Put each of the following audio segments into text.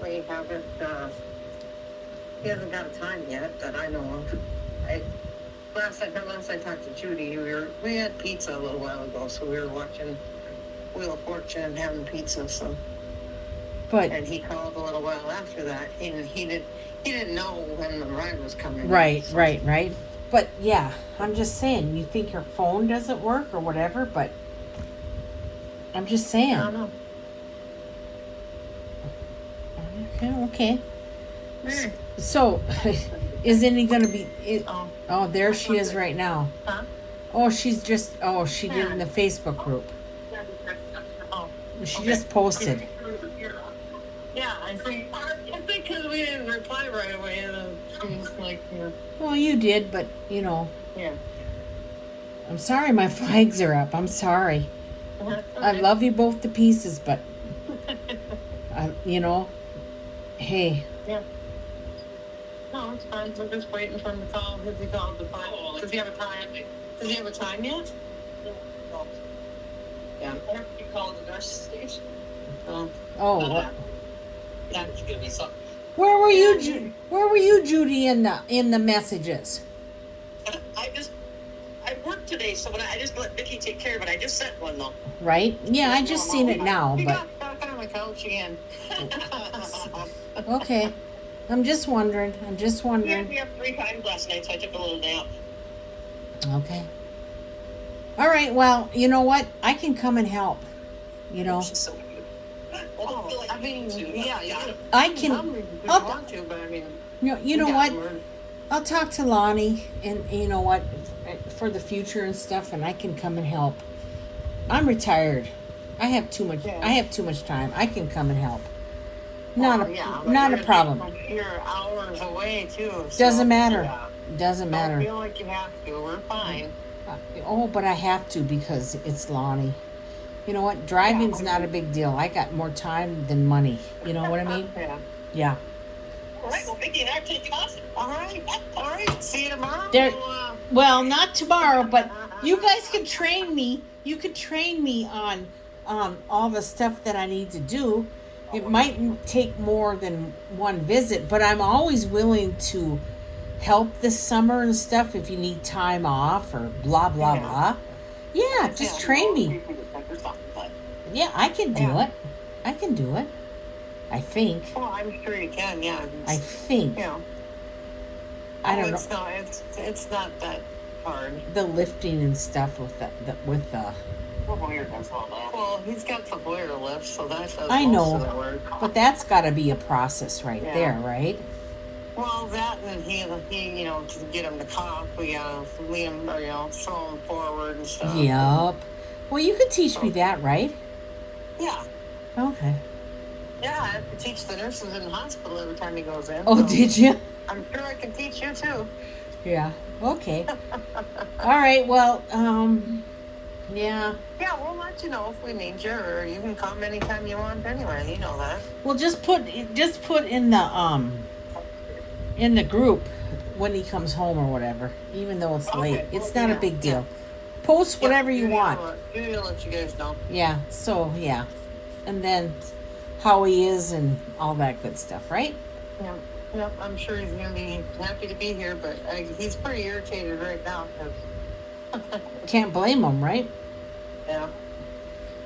apparently haven't, he hasn't got a time yet that I know of. Last I talked to Judy, we had pizza a little while ago, so we were watching Wheel of Fortune and having pizza, so. But And he called a little while after that, and he didn't know when the ride was coming. right, so. right. But yeah, I'm just saying, you think your phone doesn't work or whatever, but I'm just saying. I don't know. Okay. Eh. So, isn't he going to be... Oh, there she is right now. huh? Oh, she's just... Oh, she did in the Facebook group. Oh, She okay. just posted. Yeah, I think because we didn't reply right away, and she's like, Well, you did, but, yeah. I'm sorry my flags are up. I'm sorry. I love you both to pieces, but, hey. Yeah. No, it's fine. We're just waiting for him to call. Has he called the final? Does he have a time? Does he have a time yet? No. Yeah. I have to call the nurse station. Oh. That's gonna be something. Where were you, Judy, in the messages? I worked today, so I just let Vicky take care of it. I just sent one though. Right? Yeah, I just seen it now, He but got stuck on the couch again. okay. I'm just wondering. He had me up 3 times last night, so I took a little nap. Okay. All right. Well, you know what? I can come and help. She's so cute. Oh, I mean, yeah. I can. I'll want to, but I mean. You know what? I'll talk to Lonnie, and you know what, for the future and stuff, and I can come and help. I'm retired. I have too much. Yeah. I have too much time. I can come and help. Not a problem. You're hours away too. So, Doesn't matter. Yeah. Doesn't matter. Don't feel like you have to. We're fine. But I have to because it's Lonnie. You know what? Driving's not a big deal. I got more time than money. You know what I mean? Yeah. Yeah. All right. Well, Vicky and I are taking off. All right. See you tomorrow. Well, not tomorrow, but you guys can train me. You could train me on all the stuff that I need to do. It might take more than one visit, but I'm always willing to help this summer and stuff if you need time off or blah, blah, blah. Yeah, just train me. Yeah, I can do it. I can do it. I think. Well, I'm sure you can, yeah. I think. Yeah. I don't know. It's not that hard. The lifting and stuff with the Well, he's got the Boyer lift, so that does I most know, of the work. but that's got to be a process right there, right? Well, that and he, to get him to cough, we gotta lean him, throw him forward and stuff. Yup. Well, you could teach me that, right? Yeah. Okay. Yeah, I have to teach the nurses in the hospital every time he goes in. Oh, so did you? I'm sure I can teach you too. Yeah. Okay. All right. Well, yeah. Yeah, we'll let you know if we need you, or you can come anytime you want. Anyway, you know that. Well, just put in the group when he comes home or whatever, even though it's late. It's not a big deal. Post whatever you want. Judy will let you guys know. Yeah. So yeah, and then how he is and all that good stuff, right? Yeah. Yep, I'm sure he's going to be happy to be here, but he's pretty irritated right now. Can't blame him, right? Yeah.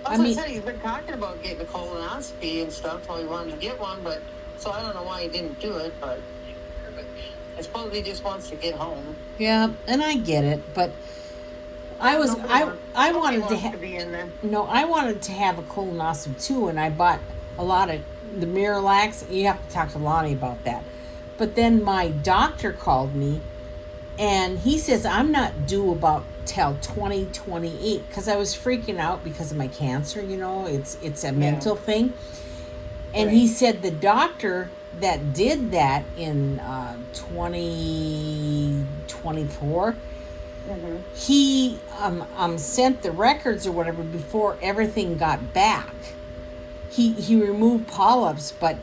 I said he's been talking about getting a colonoscopy and stuff, so he wanted to get one, but so I don't know why he didn't do it, but I suppose he just wants to get home. Yeah, and I get it, but I wanted to have I wanted to have a colonoscopy too, and I bought a lot of the Miralax. You have to talk to Lonnie about that. But then my doctor called me, and he says I'm not due about till 2028 because I was freaking out because of my cancer. It's a mental thing, and he said the doctor that did that in 2024. Mm-hmm. He sent the records or whatever before everything got back. He removed polyps, but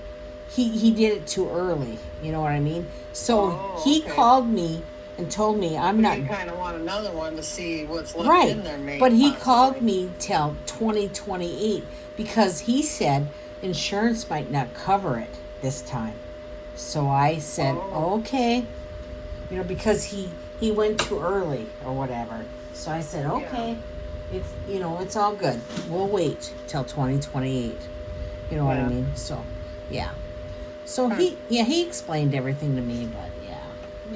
he did it too early. You know what I mean? So he called me and told me I'm not. You kind of want another one to see what's left in there, maybe. But he called me till 2028 because he said insurance might not cover it. this time. So I said, okay, because he went too early or whatever. So I said, okay, it's it's all good. We'll wait till 2028. You know what I mean? So, yeah. So he explained everything to me, but yeah,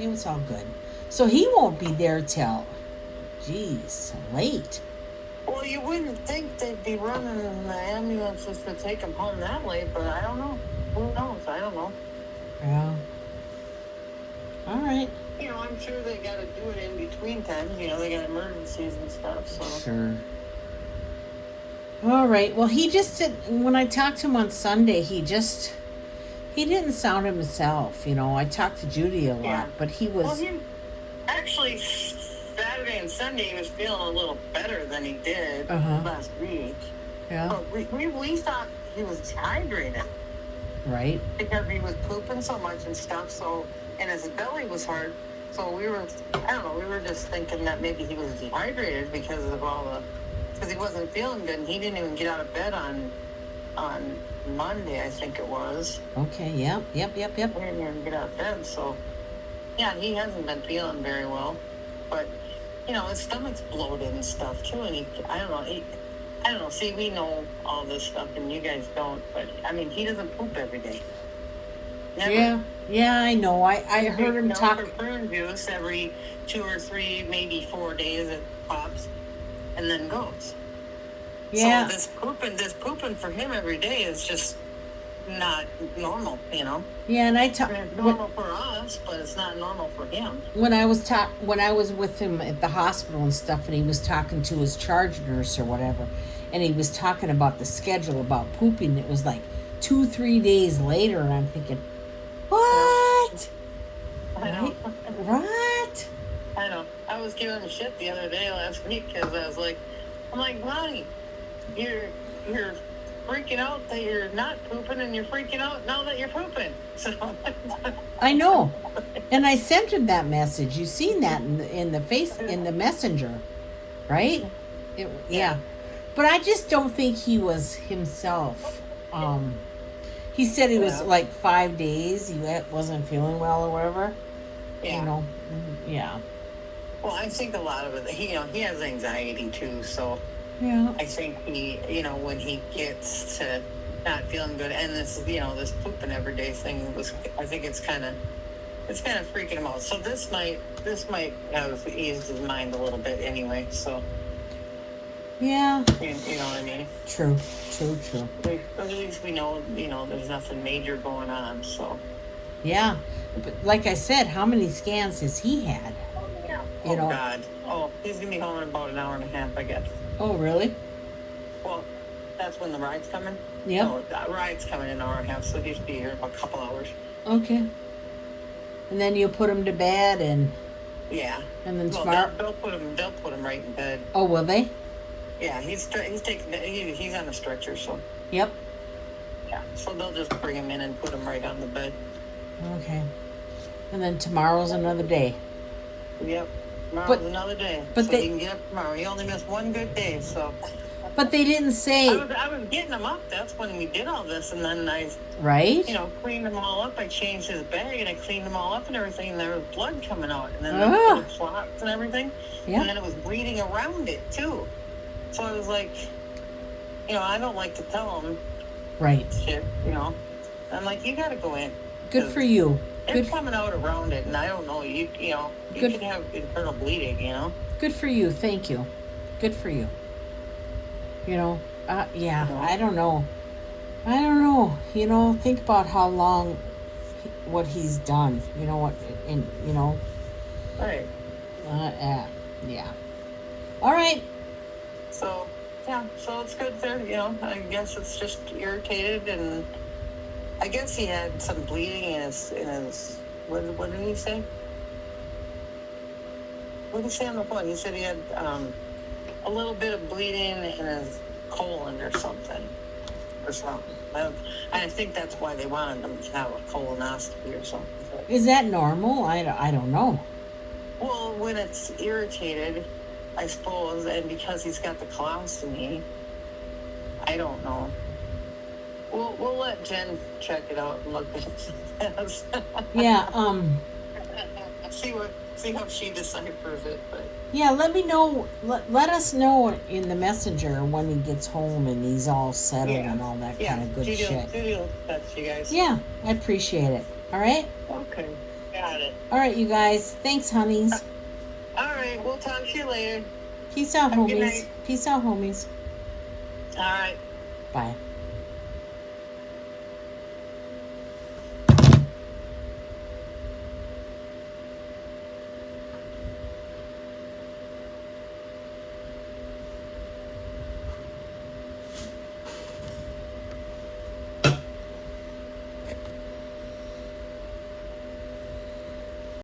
it was all good. So he won't be there till, geez, late. Well, you wouldn't think they'd be running the ambulances to take him home that late, but I don't know. Who knows? I don't know. Yeah. All right. I'm sure they got to do it in between times. They got emergencies and stuff, so. Sure. All right. Well, he just said, when I talked to him on Sunday, he didn't sound himself. I talked to Judy a lot, but he was. Well, he actually, Saturday and Sunday, he was feeling a little better than he did last week. Yeah. But we thought he was dehydrated. Right. Because he was pooping so much and stuff, and his belly was hard. So we were just thinking that maybe he was dehydrated because of because he wasn't feeling good, and he didn't even get out of bed on Monday, I think it was. Okay, yep. He didn't even get out of bed, so yeah, he hasn't been feeling very well. But his stomach's bloated and stuff too, and I don't know. See, we know all this stuff, and you guys don't. But I mean, he doesn't poop every day. Never. Yeah, I know. I heard him talk. For prune juice every 2 or 3, maybe 4 days it pops, and then goes. Yeah. So this pooping for him every day is just not normal. Yeah, and it's normal for us, but it's not normal for him. When I was with him at the hospital and stuff, and he was talking to his charge nurse or whatever, and he was talking about the schedule about pooping, it was like 2-3 days later, and I'm thinking, what? I know. What? I know. I was giving him shit the other day last week because I'm like, Lonnie, you're freaking out that you're not pooping, and you're freaking out now that you're pooping. So I know, and I sent him that message. You seen that in the messenger, right? Yeah, but I just don't think he was himself. He said it was like 5 days. He wasn't feeling well or whatever. Yeah. Yeah. Well, I think a lot of it. He has anxiety too, so. Yeah. I think he, when he gets to not feeling good, and this pooping every day thing I think it's kind of freaking him out. So this might have eased his mind a little bit anyway. So. Yeah. You know what I mean? True. At least we know, there's nothing major going on. So. Yeah, but like I said, how many scans has he had? Oh God! Oh, he's gonna be home in about an hour and a half, I guess. Oh, really? Well, that's when the ride's coming. Yeah. No, the ride's coming in an hour and a half, so he'll be here in a couple hours. Okay. And then you'll put him to bed, and. Yeah. And then tomorrow. They'll put him right in bed. Oh, will they? Yeah, he's on a stretcher, so. Yep. Yeah, so they'll just bring him in and put him right on the bed. Okay. And then tomorrow's another day. Yep. Tomorrow's another day. But so he can get up tomorrow. He only missed one good day, so. But they didn't say. I was getting him up. That's when we did all this, and then I. Right. Cleaned them all up. I changed his bag, and I cleaned them all up and everything, and there was blood coming out, and then there were clots and everything. Yeah. And then it was bleeding around it too. So I was like, I don't like to tell him. Right. Shit, I'm like, you got to go in. Good for you. It's coming out around it, and I don't know. You could have internal bleeding. Good for you. Thank you. Good for you. Yeah. I don't know. Think about how long, what he's done. Right. Yeah. All right. So it's good there. I guess it's just irritated, and I guess he had some bleeding in his. What did he say? What did he say on the phone? He said he had a little bit of bleeding in his colon or something. I think that's why they wanted him to have a colonoscopy or something. Is that normal? I don't know. Well, when it's irritated, I suppose, and because he's got the colostomy, I don't know. We'll let Jen check it out and look at it. Yeah, see how she deciphers it, but yeah, let me know, let us know in the messenger when he gets home and he's all settled and all that kind of good shit. Judy will touch you guys. Yeah, I appreciate it. All right? Okay, got it. All right, you guys. Thanks, honeys. All right, we'll talk to you later. Peace out, Have a good homies. night. Peace out, homies. All right. Bye.